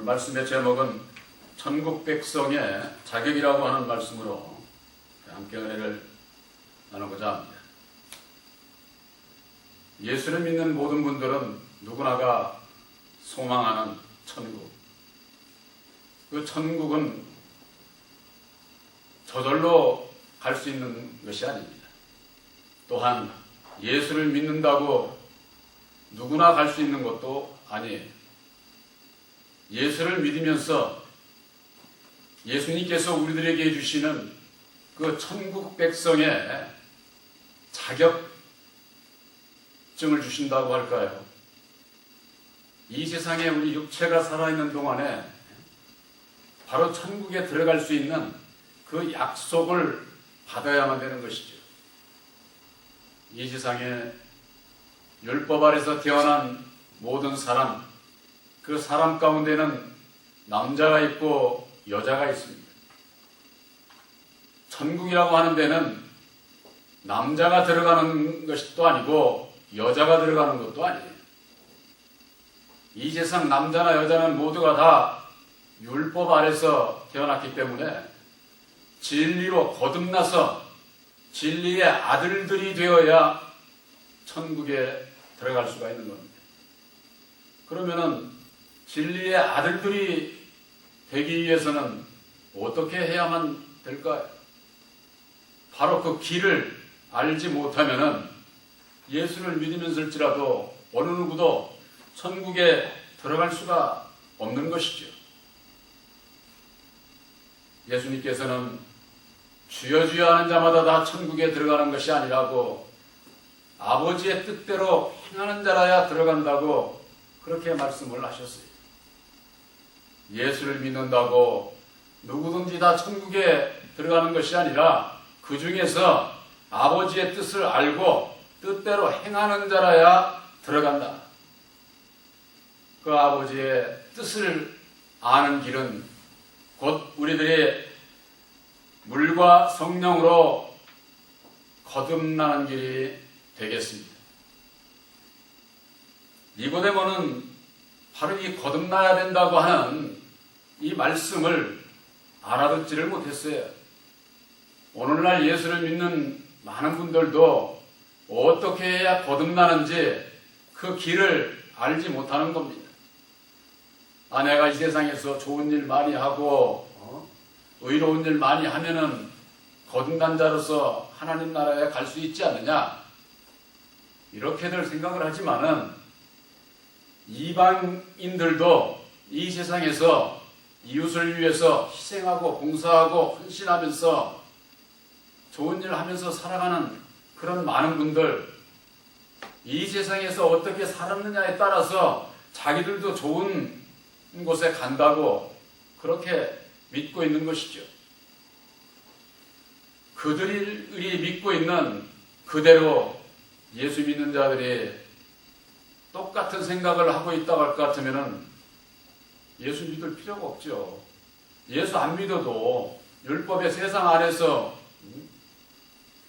말씀의 제목은 천국 백성의 자격이라고 하는 말씀으로 함께 은혜를 나누고자 합니다. 예수를 믿는 모든 분들은 누구나가 소망하는 천국, 그 천국은 저절로 갈 수 있는 것이 아닙니다. 또한 예수를 믿는다고 누구나 갈 수 있는 것도 아니에요. 예수를 믿으면서 예수님께서 우리들에게 주시는 그 천국 백성의 자격증을 주신다고 할까요? 이 세상에 우리 육체가 살아있는 동안에 바로 천국에 들어갈 수 있는 그 약속을 받아야만 되는 것이죠. 이 세상에 율법 아래서 태어난 모든 사람, 그 사람 가운데는 남자가 있고 여자가 있습니다. 천국이라고 하는 데는 남자가 들어가는 것도 아니고 여자가 들어가는 것도 아니에요. 이 세상 남자나 여자는 모두가 다 율법 아래서 태어났기 때문에 진리로 거듭나서 진리의 아들들이 되어야 천국에 들어갈 수가 있는 겁니다. 그러면은 진리의 아들들이 되기 위해서는 어떻게 해야만 될까요? 바로 그 길을 알지 못하면은 예수를 믿으면서일지라도 어느 누구도 천국에 들어갈 수가 없는 것이죠. 예수님께서는 주여 주여 하는 자마다 다 천국에 들어가는 것이 아니라고 아버지의 뜻대로 행하는 자라야 들어간다고 그렇게 말씀을 하셨어요. 예수를 믿는다고 누구든지 다 천국에 들어가는 것이 아니라 그 중에서 아버지의 뜻을 알고 뜻대로 행하는 자라야 들어간다. 그 아버지의 뜻을 아는 길은 곧 우리들이 물과 성령으로 거듭나는 길이 되겠습니다. 니고데모는 바로 이 거듭나야 된다고 하는 이 말씀을 알아듣지를 못했어요. 오늘날 예수를 믿는 많은 분들도 어떻게 해야 거듭나는지 그 길을 알지 못하는 겁니다. 내가 이 세상에서 좋은 일 많이 하고 의로운 일 많이 하면은 거듭난 자로서 하나님 나라에 갈 수 있지 않느냐, 이렇게들 생각을 하지만은 이방인들도 이 세상에서 이웃을 위해서 희생하고 봉사하고 헌신하면서 좋은 일 하면서 살아가는 그런 많은 분들, 이 세상에서 어떻게 살았느냐에 따라서 자기들도 좋은 곳에 간다고 그렇게 믿고 있는 것이죠. 그들이 믿고 있는 그대로 예수 믿는 자들이 똑같은 생각을 하고 있다고 할 것 같으면 예수 믿을 필요가 없죠. 예수 안 믿어도 율법의 세상 안에서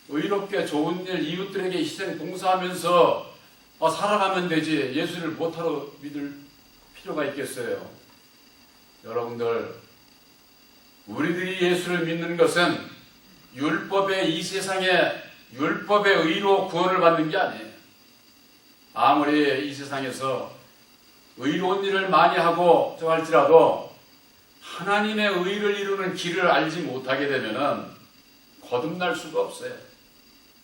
의롭게 좋은 일 이웃들에게 희생 봉사하면서 살아가면 되지 예수를 못하러 믿을 필요가 있겠어요. 여러분들, 우리들이 예수를 믿는 것은 율법의 이 세상에 율법의 의로 구원을 받는 게 아니에요. 아무리 이 세상에서 의로운 일을 많이 하고 할지라도 하나님의 의를 이루는 길을 알지 못하게 되면은 거듭날 수가 없어요.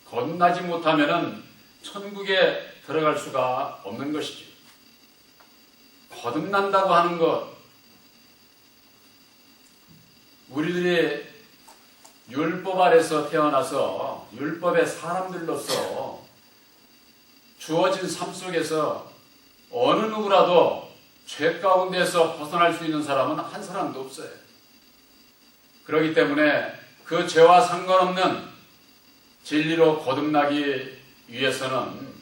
거듭나지 못하면은 천국에 들어갈 수가 없는 것이죠. 거듭난다고 하는 것, 우리들이 율법 아래서 태어나서 율법의 사람들로서 주어진 삶 속에서 어느 누구라도 죄 가운데서 벗어날 수 있는 사람은 한 사람도 없어요. 그렇기 때문에 그 죄와 상관없는 진리로 거듭나기 위해서는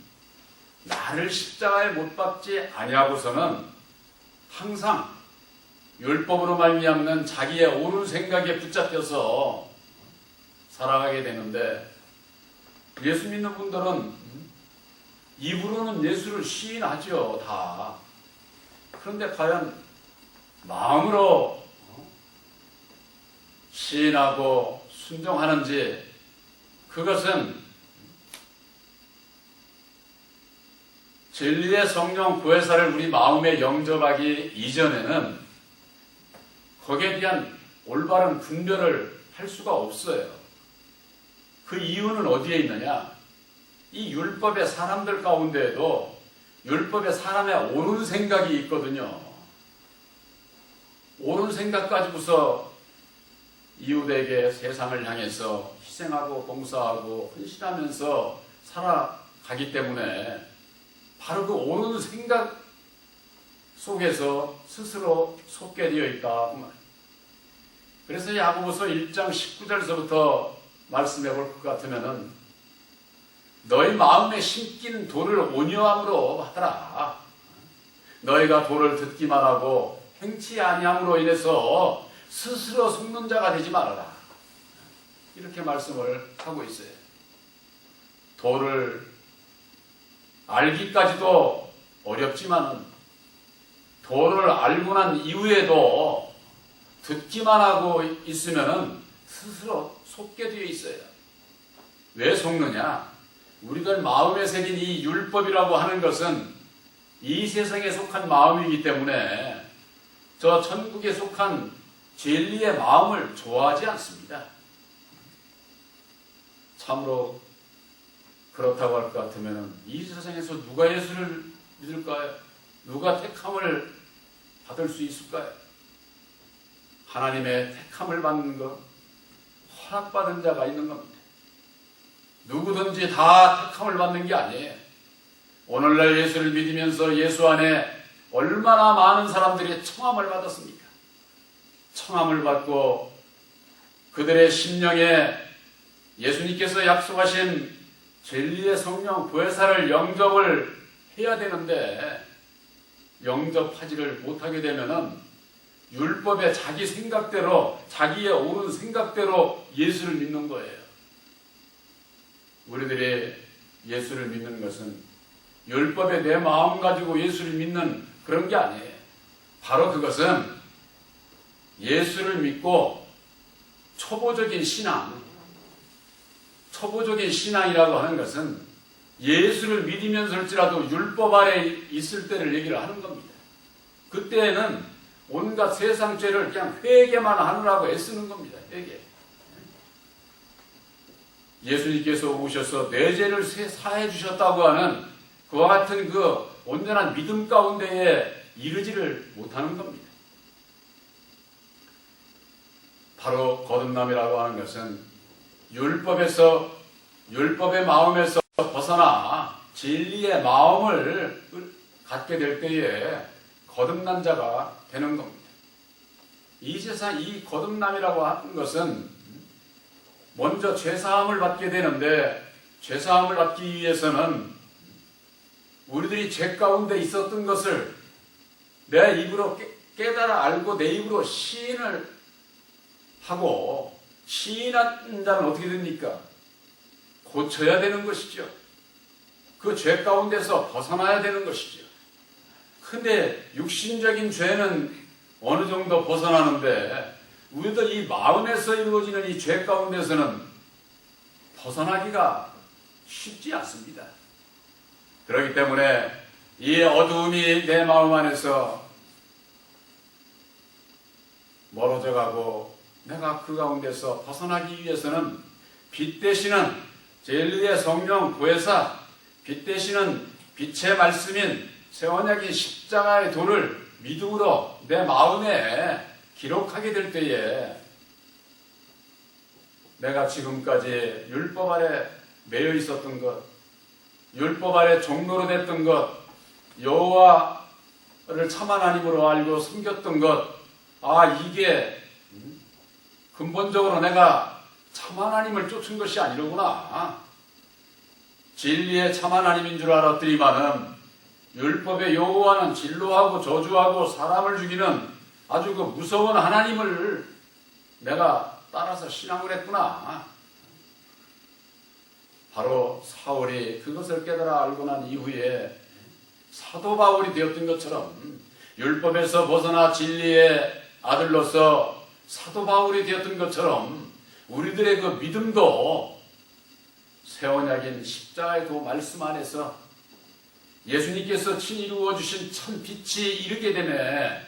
나를 십자가에 못 박지 아니하고서는 항상 율법으로 말미암는 자기의 옳은 생각에 붙잡혀서 살아가게 되는데, 예수 믿는 분들은 입으로는 예수를 시인하죠, 다. 그런데 과연 마음으로 시인하고 순종하는지, 그것은 진리의 성령 구해사를 우리 마음에 영접하기 이전에는 거기에 대한 올바른 분별을 할 수가 없어요. 그 이유는 어디에 있느냐? 이 율법의 사람들 가운데에도 율법의 사람의 옳은 생각이 있거든요. 옳은 생각 가지고서 이웃에게 세상을 향해서 희생하고 봉사하고 헌신하면서 살아가기 때문에 바로 그 옳은 생각 속에서 스스로 속게 되어 있다. 그래서 야고보서 1장 19절에서부터 말씀해 볼 것 같으면은 너희 마음에 심긴 돌을 온유함으로 하더라. 너희가 돌을 듣기만 하고 행치 아니함으로 인해서 스스로 속는 자가 되지 말아라. 이렇게 말씀을 하고 있어요. 돌을 알기까지도 어렵지만은 도를 알고 난 이후에도 듣기만 하고 있으면은 스스로 속게 되어 있어요. 왜 속느냐? 우리들 마음에 새긴 이 율법이라고 하는 것은 이 세상에 속한 마음이기 때문에 저 천국에 속한 진리의 마음을 좋아하지 않습니다. 참으로 그렇다고 할 것 같으면 이 세상에서 누가 예수를 믿을까요? 누가 택함을 받을 수 있을까요? 하나님의 택함을 받는 것, 허락받은 자가 있는 겁니다. 누구든지 다 택함을 받는 게 아니에요. 오늘날 예수를 믿으면서 예수 안에 얼마나 많은 사람들이 청함을 받았습니까? 청함을 받고 그들의 심령에 예수님께서 약속하신 진리의 성령 구해사를 영접을 해야 되는데 영접하지를 못하게 되면은 율법의 자기 생각대로, 자기의 옳은 생각대로 예수를 믿는 거예요. 우리들이 예수를 믿는 것은 율법의 내 마음 가지고 예수를 믿는 그런 게 아니에요. 바로 그것은 예수를 믿고 초보적인 신앙이라고 하는 것은 예수를 믿으면서일지라도 율법 아래 있을 때를 얘기를 하는 겁니다. 그때는 온갖 세상 죄를 그냥 회개만 하느라고 애쓰는 겁니다. 회개. 예수님께서 오셔서 내 죄를 사해 주셨다고 하는 그와 같은 그 온전한 믿음 가운데에 이르지를 못하는 겁니다. 바로 거듭남이라고 하는 것은 율법의 마음에서 벗어나 진리의 마음을 갖게 될 때에 거듭난 자가 되는 겁니다. 이 세상 이 거듭남이라고 하는 것은 먼저 죄사함을 받게 되는데, 죄사함을 받기 위해서는 우리들이 죄 가운데 있었던 것을 내 입으로 깨달아 알고 내 입으로 시인을 하고, 시인한 자는 어떻게 됩니까? 고쳐야 되는 것이죠. 그 죄 가운데서 벗어나야 되는 것이죠. 근데 육신적인 죄는 어느 정도 벗어나는데 우리도 이 마음에서 이루어지는 이 죄 가운데서는 벗어나기가 쉽지 않습니다. 그렇기 때문에 이 어두움이 내 마음 안에서 멀어져 가고 내가 그 가운데서 벗어나기 위해서는 빛 되시는 진리의 성령 구해사, 빛 되시는 빛의 말씀인 새 언약인 십자가의 도를 믿음으로 내 마음에 기록하게 될 때에 내가 지금까지 율법 아래 매여 있었던 것, 율법 아래 종로로 됐던 것, 여호와를 참 하나님으로 알고 섬겼던 것, 이게 근본적으로 내가 참 하나님을 쫓은 것이 아니로구나. 진리의 참 하나님인 줄 알았더니만은 율법의 여호와는 진노하고 저주하고 사람을 죽이는 아주 그 무서운 하나님을 내가 따라서 신앙을 했구나. 바로 사울이 그것을 깨달아 알고 난 이후에 사도 바울이 되었던 것처럼 율법에서 벗어나 진리의 아들로서 사도 바울이 되었던 것처럼 우리들의 그 믿음도 새 언약인 십자가의 도 말씀 안에서 예수님께서 친히 이루어주신 참 빛이 이르게 되면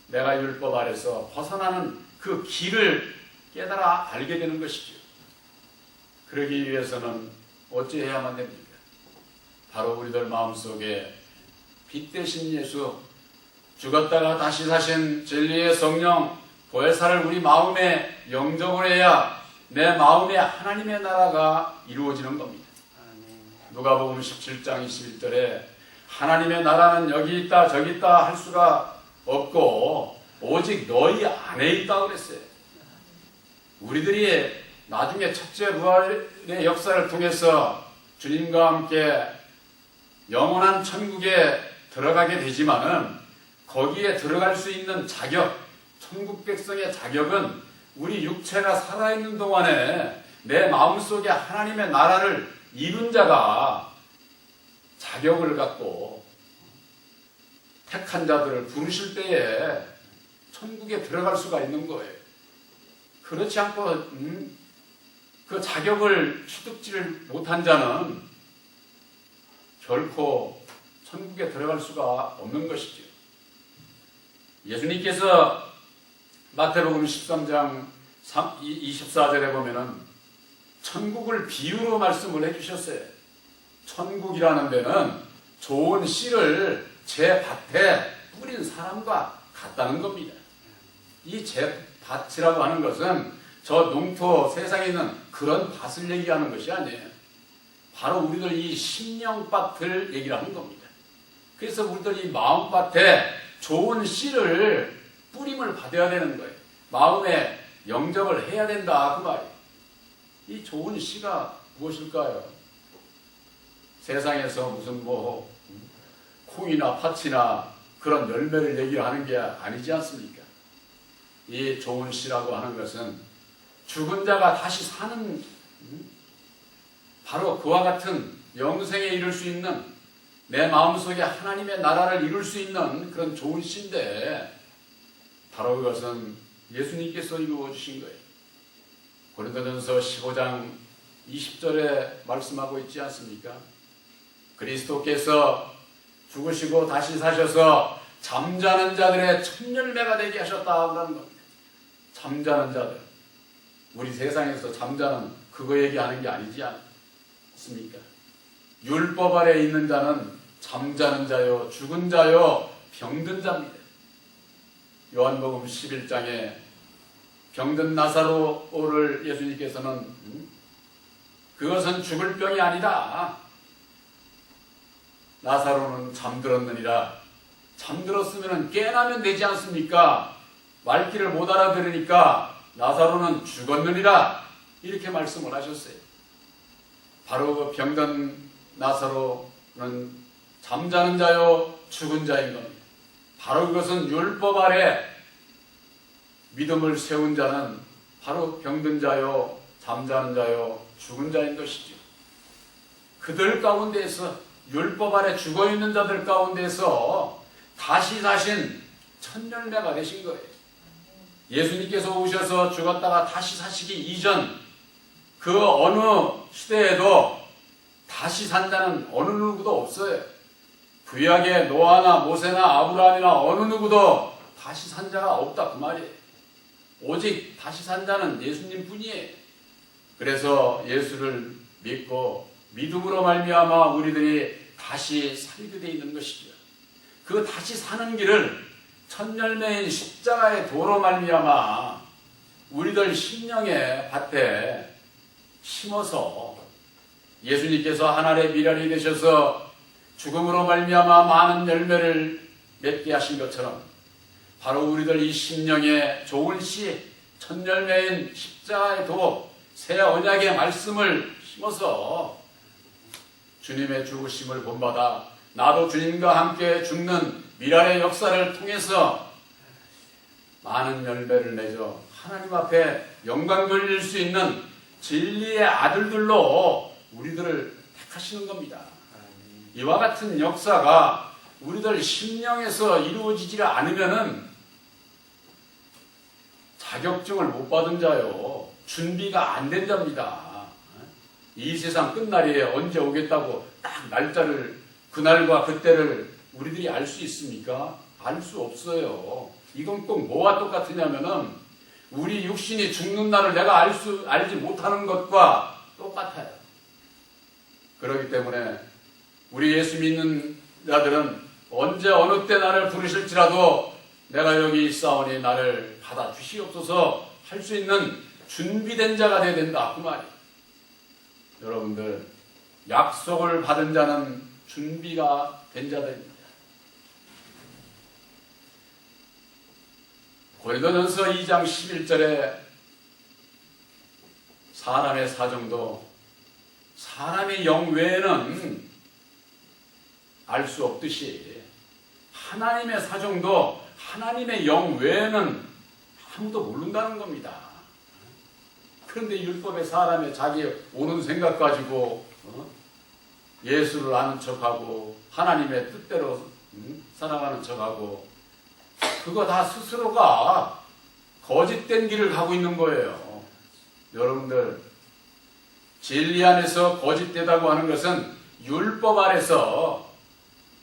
내가 율법 아래서 벗어나는 그 길을 깨달아 알게 되는 것이죠. 그러기 위해서는 어찌해야만 됩니까? 바로 우리들 마음속에 빛 대신 예수, 죽었다가 다시 사신 진리의 성령 보혜사를 우리 마음에 영접을 해야 내 마음에 하나님의 나라가 이루어지는 겁니다. 누가복음 17장 21절에 하나님의 나라는 여기 있다 저기 있다 할 수가 없고 오직 너희 안에 있다 그랬어요. 우리들이 나중에 첫째 부활의 역사를 통해서 주님과 함께 영원한 천국에 들어가게 되지만은 거기에 들어갈 수 있는 자격, 천국 백성의 자격은 우리 육체가 살아있는 동안에 내 마음속에 하나님의 나라를 이룬 자가 자격을 갖고 택한 자들을 부르실 때에 천국에 들어갈 수가 있는 거예요. 그렇지 않고 그 자격을 취득지를 못한 자는 결코 천국에 들어갈 수가 없는 것이죠. 예수님께서 마태복음 13장 24절에 보면은 천국을 비유로 말씀을 해주셨어요. 천국이라는 데는 좋은 씨를 제 밭에 뿌린 사람과 같다는 겁니다. 이 제 밭이라고 하는 것은 저 농토 세상에 있는 그런 밭을 얘기하는 것이 아니에요. 바로 우리들 이 심령밭을 얘기를 하는 겁니다. 그래서 우리들 이 마음밭에 좋은 씨를 뿌림을 받아야 되는 거예요. 마음에 영접을 해야 된다 그 말이에요. 이 좋은 씨가 무엇일까요? 세상에서 무슨 콩이나 팥이나 그런 열매를 얘기하는 게 아니지 않습니까? 이 좋은 씨라고 하는 것은 죽은 자가 다시 사는 바로 그와 같은 영생에 이를 수 있는 내 마음속에 하나님의 나라를 이룰 수 있는 그런 좋은 씨인데 바로 그것은 예수님께서 이루어 주신 거예요. 고린도전서 15장 20절에 말씀하고 있지 않습니까? 그리스도께서 죽으시고 다시 사셔서 잠자는 자들의 첫 열매가 되게 하셨다고 하는 겁니다. 잠자는 자들. 우리 세상에서 잠자는 그거 얘기하는 게 아니지 않습니까? 율법 아래 있는 자는 잠자는 자요, 죽은 자요, 병든 자입니다. 요한복음 11장에 병든 나사로를 예수님께서는 그것은 죽을 병이 아니다. 나사로는 잠들었느니라. 잠들었으면 깨나면 되지 않습니까? 말귀를 못 알아들으니까 나사로는 죽었느니라. 이렇게 말씀을 하셨어요. 바로 그 병든 나사로는 잠자는 자요 죽은 자인 겁니다. 바로 그것은 율법 아래 믿음을 세운 자는 바로 병든 자요 잠자는 자요 죽은 자인 것이죠. 그들 가운데에서 율법 아래 죽어있는 자들 가운데서 다시 사신 첫 열매가 되신 거예요. 예수님께서 오셔서 죽었다가 다시 사시기 이전 그 어느 시대에도 다시 산 자는 어느 누구도 없어요. 구약의 노아나 모세나 아브라함이나 어느 누구도 다시 산 자가 없다 그 말이에요. 오직 다시 산 자는 예수님 뿐이에요. 그래서 예수를 믿고 믿음으로 말미암아 우리들이 다시 살게 되어 있는 것이죠. 그 다시 사는 길을 첫 열매인 십자가의 도로 말미암아 우리들 심령의 밭에 심어서 예수님께서 하늘의 미랄이 되셔서 죽음으로 말미암아 많은 열매를 맺게 하신 것처럼 바로 우리들 이 심령의 좋은 씨 첫 열매인 십자가의 도 새 언약의 말씀을 심어서 주님의 죽으심을 본받아 나도 주님과 함께 죽는 미랄의 역사를 통해서 많은 열매를 맺어 하나님 앞에 영광 돌릴 수 있는 진리의 아들들로 우리들을 택하시는 겁니다. 이와 같은 역사가 우리들 심령에서 이루어지지를 않으면은 자격증을 못 받은 자요. 준비가 안 된 자입니다. 이 세상 끝날이 언제 오겠다고 딱 날짜를, 그날과 그때를 우리들이 알 수 있습니까? 알 수 없어요. 이건 꼭 뭐와 똑같으냐면은 우리 육신이 죽는 날을 내가 알지 못하는 것과 똑같아요. 그렇기 때문에 우리 예수 믿는 자들은 언제 어느 때 나를 부르실지라도 내가 여기 있사오니 나를 받아주시옵소서 할 수 있는 준비된 자가 되어야 된다 그 말이에요. 여러분들, 약속을 받은 자는 준비가 된 자들입니다. 고린도전서 2장 11절에 사람의 사정도 사람의 영 외에는 알 수 없듯이 하나님의 사정도 하나님의 영 외에는 아무도 모른다는 겁니다. 그런데 율법의 사람의 자기 오는 생각 가지고 예수를 아는 척하고 하나님의 뜻대로 살아가는 척하고 그거 다 스스로가 거짓된 길을 가고 있는 거예요. 여러분들, 진리 안에서 거짓되다고 하는 것은 율법 아래서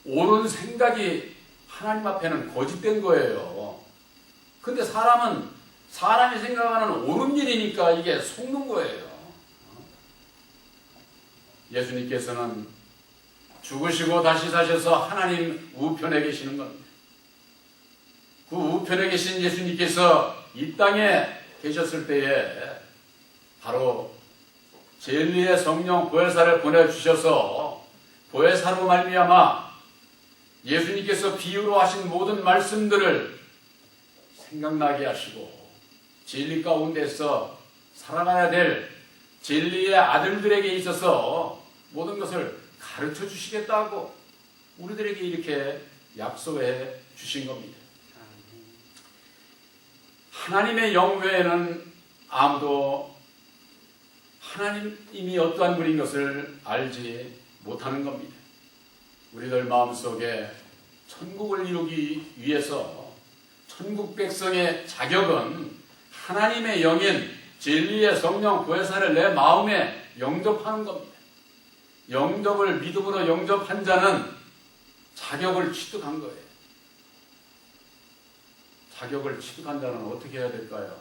옳은 생각이 하나님 앞에는 거짓된 거예요. 근데 사람이 생각하는 옳은 일이니까 이게 속는 거예요. 예수님께서는 죽으시고 다시 사셔서 하나님 우편에 계시는 겁니다. 그 우편에 계신 예수님께서 이 땅에 계셨을 때에 바로 진리의 성령 보혜사를 보내주셔서 보혜사로 말미암아 예수님께서 비유로 하신 모든 말씀들을 생각나게 하시고 진리 가운데서 살아가야 될 진리의 아들들에게 있어서 모든 것을 가르쳐 주시겠다고 우리들에게 이렇게 약속해 주신 겁니다. 하나님의 영 외에는 아무도 하나님이 어떠한 분인 것을 알지 못하는 겁니다. 우리들 마음속에 천국을 이루기 위해서 천국 백성의 자격은 하나님의 영인 진리의 성령 보혜사를 내 마음에 영접하는 겁니다. 영접을 믿음으로 영접한 자는 자격을 취득한 거예요. 자격을 취득한 자는 어떻게 해야 될까요?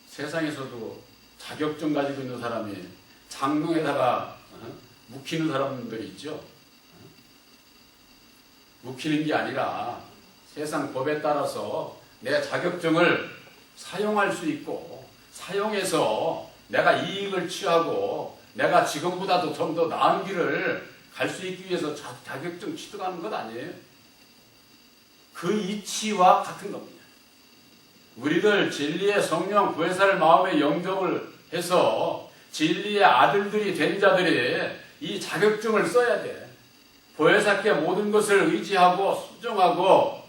세상에서도 자격증 가지고 있는 사람이 장롱에다가 묵히는 사람들이 있죠. 묵히는 게 아니라 세상 법에 따라서 내 자격증을 사용할 수 있고 사용해서 내가 이익을 취하고 내가 지금보다도 좀 더 나은 길을 갈 수 있기 위해서 자격증 취득하는 것 아니에요? 그 이치와 같은 겁니다. 우리들 진리의 성령 보혜사를 마음에 영접을 해서 진리의 아들들이 된 자들이 이 자격증을 써야 돼. 보혜사께 모든 것을 의지하고 순종하고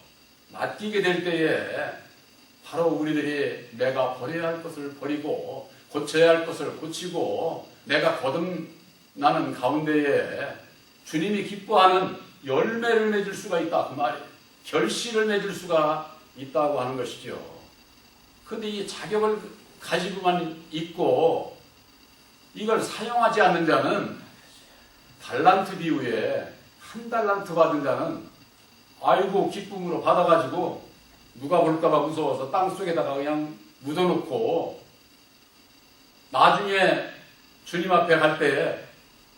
맡기게 될 때에 바로 우리들이 내가 버려야 할 것을 버리고 고쳐야 할 것을 고치고 내가 거듭나는 가운데에 주님이 기뻐하는 열매를 맺을 수가 있다 그 말이에요. 결실을 맺을 수가 있다고 하는 것이죠. 그런데 이 자격을 가지고만 있고 이걸 사용하지 않는 자는 달란트 비유에 한 달란트 받은 자는 아이고 기쁨으로 받아가지고 누가 볼까봐 무서워서 땅속에다가 그냥 묻어놓고 나중에 주님 앞에 갈 때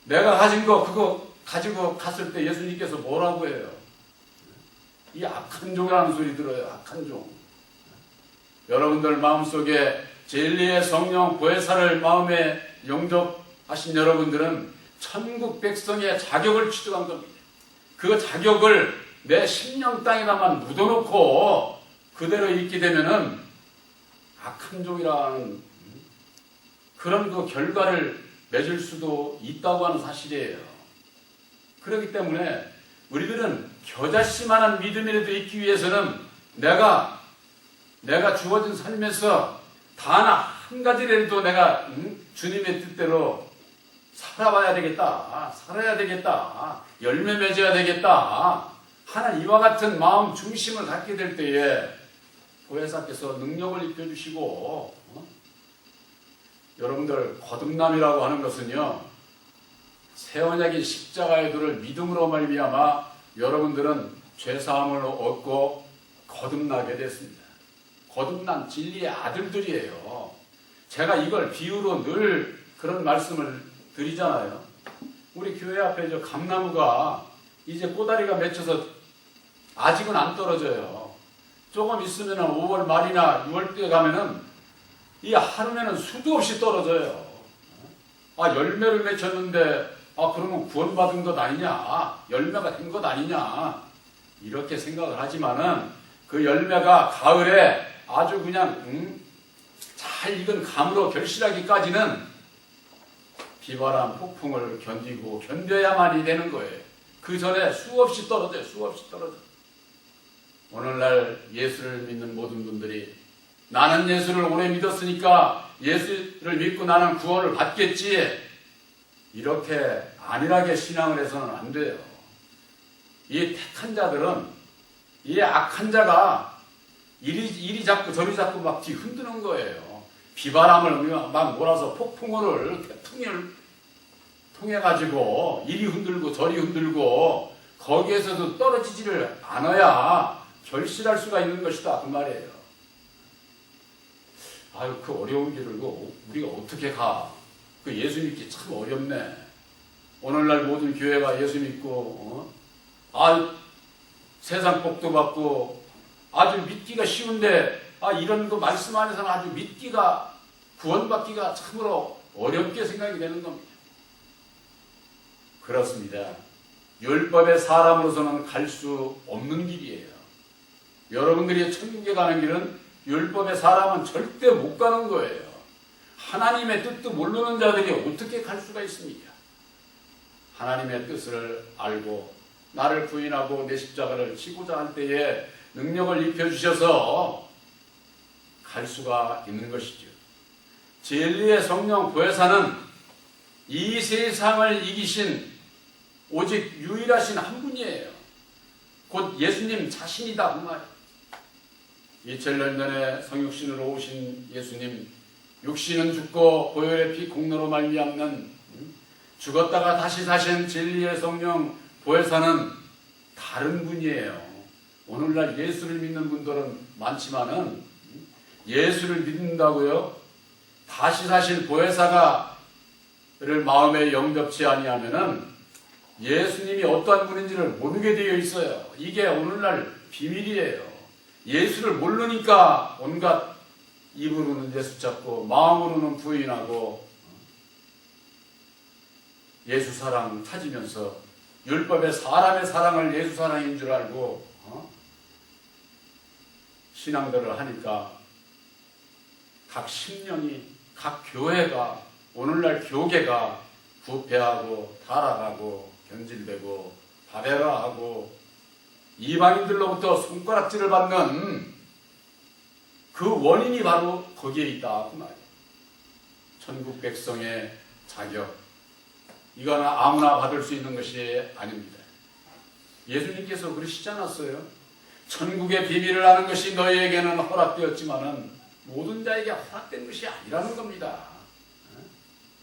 내가 가진 거 그거 가지고 갔을 때 예수님께서 뭐라고 해요? 이 악한 종이라는 소리 들어요. 악한 종. 여러분들 마음속에 진리의 성령 보혜사를 마음에 영접하신 여러분들은 천국 백성의 자격을 취득한 겁니다. 그 자격을 내 심령 땅에다만 묻어놓고 그대로 있게 되면은 악한 종이라는 그런 그 결과를 맺을 수도 있다고 하는 사실이에요. 그렇기 때문에 우리들은 겨자씨만한 믿음이라도 있기 위해서는 내가 주어진 삶에서 단 한 가지라도 내가 주님의 뜻대로 살아봐야 되겠다. 살아야 되겠다. 열매 맺어야 되겠다. 하나 이와 같은 마음 중심을 갖게 될 때에 보혜사께서 능력을 입혀주시고 여러분들 거듭남이라고 하는 것은요, 새 언약의 십자가의 도를 믿음으로 말미암아 여러분들은 죄사함을 얻고 거듭나게 됐습니다. 거듭난 진리의 아들들이에요. 제가 이걸 비유로 늘 그런 말씀을 드리잖아요. 우리 교회 앞에 저 감나무가 이제 꼬다리가 맺혀서 아직은 안 떨어져요. 조금 있으면 5월 말이나 6월때 가면은 이 하루에는 수도 없이 떨어져요. 열매를 맺혔는데 그러면 구원받은 것 아니냐, 열매가 된 것 아니냐, 이렇게 생각을 하지만은 그 열매가 가을에 아주 그냥 잘 익은 감으로 결실하기까지는 비바람, 폭풍을 견디고 견뎌야만이 되는 거예요. 그 전에 수없이 떨어져요. 수없이 떨어져. 오늘날 예수를 믿는 모든 분들이 나는 예수를 오래 믿었으니까 예수를 믿고 나는 구원을 받겠지, 이렇게 안일하게 신앙을 해서는 안 돼요. 이 택한 자들은 이 악한 자가 이리 잡고 저리 잡고 막 뒤흔드는 거예요. 비바람을 막 몰아서 폭풍우를 태풍을 통해 가지고 이리 흔들고 저리 흔들고 거기에서도 떨어지지를 않아야 결실할 수가 있는 것이다, 그 말이에요. 그 어려운 길을 우리가 어떻게 가? 그 예수 믿기 참 어렵네. 오늘날 모든 교회가 예수 믿고 세상 복도 받고 아주 믿기가 쉬운데 이런 거 말씀 안에서는 아주 믿기가, 구원받기가 참으로 어렵게 생각이 되는 겁니다. 그렇습니다. 율법의 사람으로서는 갈 수 없는 길이에요. 여러분들이 천국에 가는 길은 율법의 사람은 절대 못 가는 거예요. 하나님의 뜻도 모르는 자들이 어떻게 갈 수가 있습니까? 하나님의 뜻을 알고 나를 부인하고 내 십자가를 지고자 할 때에 능력을 입혀주셔서 갈 수가 있는 것이죠. 진리의 성령 보혜사는 이 세상을 이기신 오직 유일하신 한 분이에요. 곧 예수님 자신이다, 그 말이에요. 2000년 전에 성육신으로 오신 예수님, 육신은 죽고 보혈의 피 공로로 말미암는 죽었다가 다시 사신 진리의 성령 보혜사는 다른 분이에요. 오늘날 예수를 믿는 분들은 많지만은 예수를 믿는다고요, 다시 사신 보혜사가를 마음에 영접치 아니하면은 예수님이 어떠한 분인지를 모르게 되어 있어요. 이게 오늘날 비밀이에요. 예수를 모르니까 온갖 입으로는 예수 찾고 마음으로는 부인하고 예수 사랑 찾으면서 율법의 사람의 사랑을 예수 사랑인 줄 알고 신앙들을 하니까 각 신령이, 각 교회가, 오늘날 교계가 부패하고 타락하고 견질되고 바베라하고 이방인들로부터 손가락질을 받는 그 원인이 바로 거기에 있다, 그 말이에요. 천국 백성의 자격, 이거는 아무나 받을 수 있는 것이 아닙니다. 예수님께서 그러시지 않았어요? 천국의 비밀을 아는 것이 너희에게는 허락되었지만은 모든 자에게 허락된 것이 아니라는 겁니다.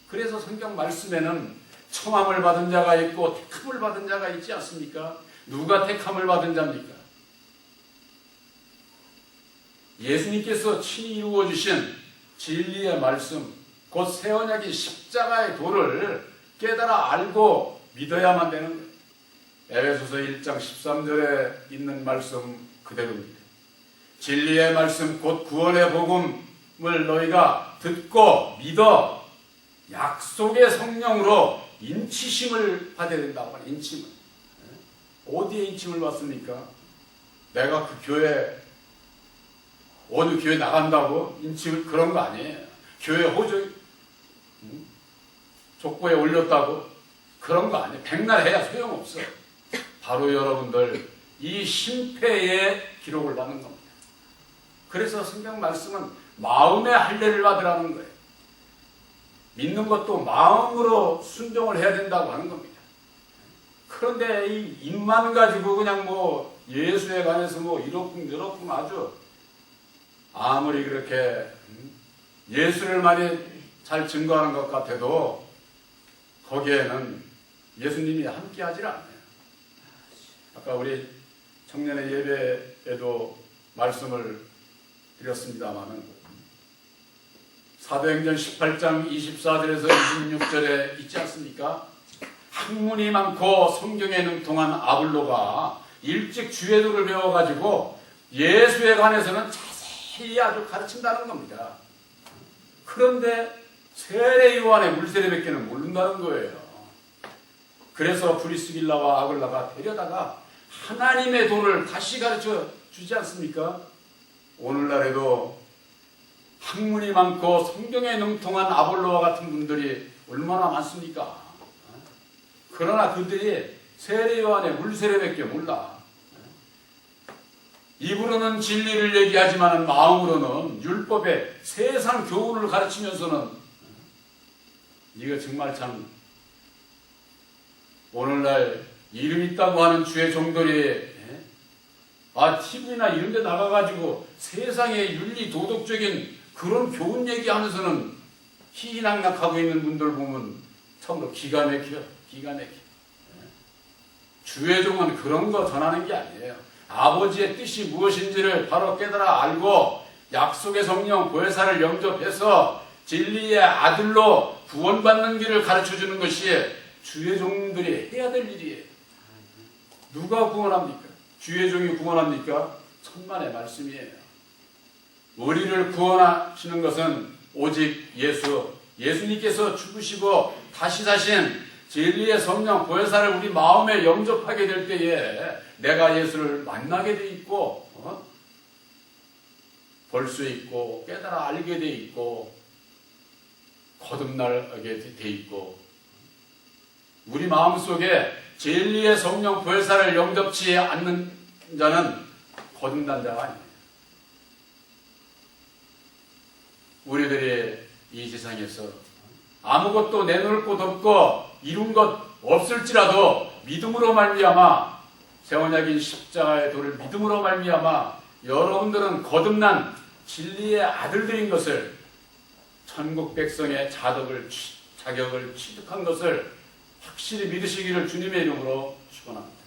그래서 성경 말씀에는 청함을 받은 자가 있고 택함을 받은 자가 있지 않습니까? 누가 택함을 받은 자입니까? 예수님께서 친히 이루어주신 진리의 말씀, 곧 새 언약의 십자가의 도를 깨달아 알고 믿어야만 되는 거예요. 에베소서 1장 13절에 있는 말씀 그대로입니다. 진리의 말씀 곧 구원의 복음을 너희가 듣고 믿어 약속의 성령으로 인치심을 받아야 된다고 말해요. 인침을. 어디에 인침을 받습니까? 내가 그 교회, 어느 교회 나간다고 인침을, 그런 거 아니에요. 교회 호적 족보에 올렸다고 그런 거 아니에요. 백날 해야 소용없어. 바로 여러분들 이 심패의 기록을 받는 겁니다. 그래서 성경 말씀은 마음의 할례를 받으라는 거예요. 믿는 것도 마음으로 순종을 해야 된다고 하는 겁니다. 그런데 이 입만 가지고 그냥 뭐 예수에 관해서 뭐 이렇군 저렇군 아주 아무리 그렇게 예수를 많이 잘 증거하는 것 같아도 거기에는 예수님이 함께하지 않아요. 아까 우리 청년의 예배에도 말씀을 드렸습니다마는 사도행전 18장 24절에서 26절에 있지 않습니까? 학문이 많고 성경에 능통한 아볼로가 일찍 주의도를 배워가지고 예수에 관해서는 자세히 아주 가르친다는 겁니다. 그런데 세례 요한의 물세례밖에 모른다는 거예요. 그래서 브리스길라와 아굴라가 데려다가 하나님의 도를 다시 가르쳐 주지 않습니까? 오늘날에도 학문이 많고 성경에 능통한 아볼로와 같은 분들이 얼마나 많습니까? 그러나 그들이 세례 요한의 물세례밖에 몰라. 입으로는 진리를 얘기하지만 마음으로는 율법의 세상 교훈을 가르치면서는 이거 정말 참 오늘날 이름 있다고 하는 주의 종들이 TV나 이런 데 나가가지고 세상의 윤리 도덕적인 그런 교훈 얘기하면서는 희희낙낙하고 있는 분들 보면 참으로 기가 막혀. 주의 종은 그런 거 전하는 게 아니에요. 아버지의 뜻이 무엇인지를 바로 깨달아 알고 약속의 성령 보혜사를 영접해서 진리의 아들로 구원받는 길을 가르쳐주는 것이 주의 종들이 해야 될 일이에요. 누가 구원합니까? 주의 종이 구원합니까? 천만의 말씀이에요. 우리를 구원하시는 것은 오직 예수님께서 죽으시고 다시 사신 진리의 성령 보혜사를 우리 마음에 영접하게 될 때에 내가 예수를 만나게 돼 있고 볼 수 있고 깨달아 알게 돼 있고 거듭나게 돼 있고 우리 마음속에 진리의 성령 보혜사를 영접치 않는 자는 거듭난 자가 아니에요. 우리들이 이 세상에서 아무것도 내놓을 곳 없고 이룬 것 없을지라도 믿음으로 말미암아 세원약인 십자가의 도를 믿음으로 말미암아 여러분들은 거듭난 진리의 아들들인 것을 천국 백성의 자격을 취득한 것을 확실히 믿으시기를 주님의 이름으로 축원합니다.